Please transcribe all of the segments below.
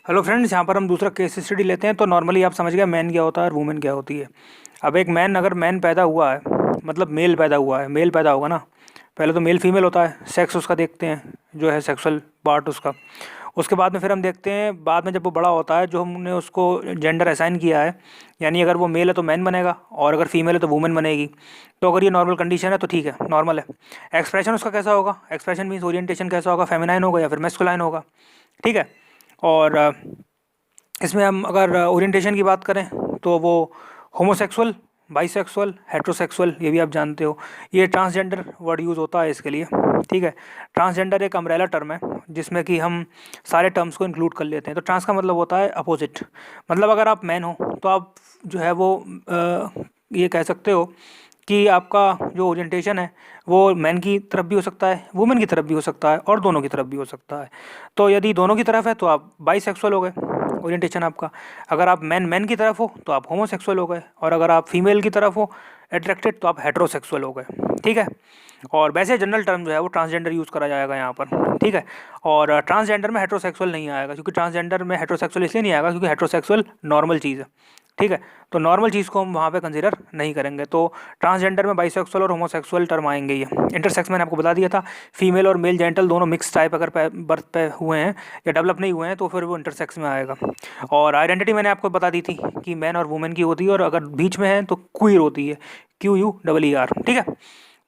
Hello friends, यहाँ पर हम दूसरा केस स्टडी लेते हैं। तो नॉर्मली आप समझ गए मैन क्या होता है और वुमेन क्या होती है। अब एक मैन, अगर मैन पैदा हुआ है मतलब मेल पैदा हुआ है, मेल पैदा होगा ना, पहले तो मेल फीमेल होता है, सेक्स उसका देखते हैं जो है सेक्सुअल पार्ट उसका। उसके बाद में फिर हम देखते हैं बाद में जब वो बड़ा होता है जो हमने उसको जेंडर असाइन किया है, यानी अगर वो मेल है तो मैन बनेगा और अगर फीमेल है तो वुमेन बनेगी। तो अगर ये नॉर्मल कंडीशन है तो ठीक है, नॉर्मल है। एक्सप्रेशन उसका कैसा होगा, एक्सप्रेशन मीन्स ओरिएंटेशन कैसा होगा, फेमिनाइन होगा या फिर मैस्कुलाइन होगा, ठीक है। और इसमें हम अगर ओरिएंटेशन की बात करें तो वो होमोसेक्सुअल, बाइसेक्सुअल, हेट्रोसेक्सुअल, ये भी आप जानते हो। ये ट्रांसजेंडर वर्ड यूज़ होता है इसके लिए, ठीक है। ट्रांसजेंडर एक अम्ब्रेला टर्म है जिसमें कि हम सारे टर्म्स को इंक्लूड कर लेते हैं। तो ट्रांस का मतलब होता है अपोजिट, मतलब अगर आप मैन हो तो आप जो है वो ये कह सकते हो कि आपका जो ओरिएंटेशन है वो मैन की तरफ भी हो सकता है, वुमेन की तरफ भी हो सकता है और दोनों की तरफ भी हो सकता है। तो यदि दोनों की तरफ है तो आप बाईसेक्सुअल हो गए ओरिएंटेशन आपका। अगर आप मैन की तरफ हो तो आप होमोसेक्सुअल हो गए, और अगर आप फीमेल की तरफ हो अट्रैक्टेड तो आप हेट्रोसेक्सुअल हो गए, ठीक है। और वैसे जनरल टर्म जो है वो ट्रांसजेंडर यूज़ करा जाएगा यहाँ पर, ठीक है। और ट्रांसजेंडर में हेट्रोसेक्सुअल नहीं आएगा, क्योंकि ट्रांसजेंडर में हेट्रोसेक्सुअल इसलिए नहीं आएगा क्योंकि हेट्रोसेक्सुअल नॉर्मल चीज़ है, ठीक है। तो नॉर्मल चीज़ को हम वहाँ पे कंसीडर नहीं करेंगे। तो ट्रांसजेंडर में बाइसेक्सुअल और होमोसेक्सुअल टर्म आएंगे। ये इंटरसेक्स मैंने आपको बता दिया था, फीमेल और मेल जेंटल दोनों मिक्स टाइप अगर बर्थ पे हुए हैं या डेवलप नहीं हुए हैं तो फिर वो इंटरसेक्स में आएगा। और आइडेंटिटी मैंने आपको बता दी थी कि मैन और वुमेन की होती है, और अगर बीच में है तो क्वीर होती है, QUEER, ठीक है।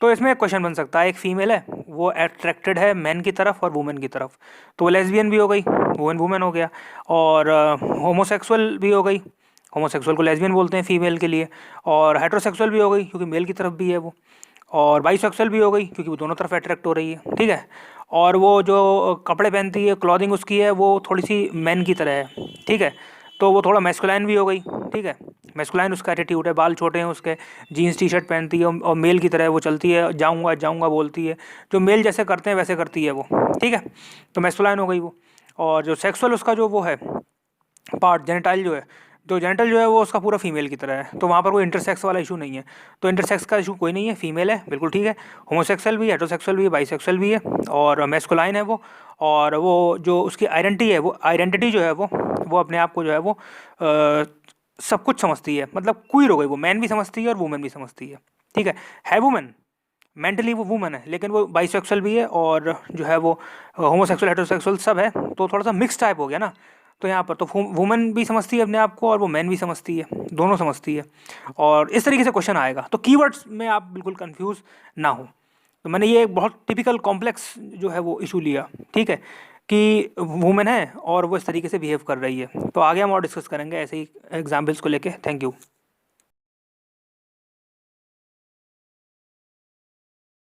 तो इसमें एक क्वेश्चन बन सकता है, एक फीमेल है वो अट्रैक्टेड है मैन की तरफ और वुमेन की तरफ, तो वो लेस्बियन भी हो गई, वुमेन वुमेन हो गया। और होमोसेक्सुअल भी हो गई, होमोसेक्सुअल को लेस्बियन बोलते हैं फीमेल के लिए। और हेट्रोसेक्सुअल भी हो गई क्योंकि मेल की तरफ भी है वो। और बाईसेक्सुअल भी हो गई क्योंकि वो दोनों तरफ अट्रैक्ट हो रही है, ठीक है। और वो जो कपड़े पहनती है, क्लॉथिंग उसकी है, वो थोड़ी सी मैन की तरह है, ठीक है। तो वो थोड़ा मैस्कुलाइन भी हो गई, ठीक है। मैस्कुलाइन उसका एटीट्यूड है, बाल छोटे हैं उसके, जीन्स टी शर्ट पहनती है और मेल की तरह वो चलती है, जाऊँगा जाऊँगा बोलती है, जो मेल जैसे करते हैं वैसे करती है वो, ठीक है। तो मैस्कुलाइन हो गई वो। और जो सेक्सुअल उसका जो वो है पार्ट, जेनिटाइल जो है, तो जेनिटल जो है वो उसका पूरा फीमेल की तरह है, तो वहाँ पर कोई इंटरसेक्स वाला इशू नहीं है। तो इंटरसेक्स का इशू कोई नहीं है, फीमेल है, बिल्कुल ठीक है। होमोसेक्सुअल भी है, हेट्रोसेक्सुअल भी है, बाईसेक्सुअल भी है और मैस्कुलाइन है वो। और वो जो उसकी आइडेंटिटी है, वो आइडेंटिटी जो है वो अपने आप को जो है वो सब कुछ समझती है, मतलब क्वीर हो गई, वो मैन भी समझती है और वुमेन भी समझती है, ठीक है वुमेन, मेंटली वो वुमन है लेकिन वो बाइसेक्सुअल भी है और जो है वो होमोसेक्सुअल हेट्रोसेक्सुअल सब है, तो थोड़ा सा मिक्स टाइप हो गया ना। तो यहाँ पर तो वुमन भी समझती है अपने आप को और वो मैन भी समझती है, दोनों समझती है। और इस तरीके से क्वेश्चन आएगा, तो कीवर्ड्स में आप बिल्कुल कंफ्यूज ना हो। तो मैंने ये एक बहुत टिपिकल कॉम्प्लेक्स जो है वो इशू लिया, ठीक है, कि वुमेन है और वो इस तरीके से बिहेव कर रही है। तो आगे हम और डिस्कस करेंगे ऐसे ही एग्जाम्पल्स को लेके। Thank you.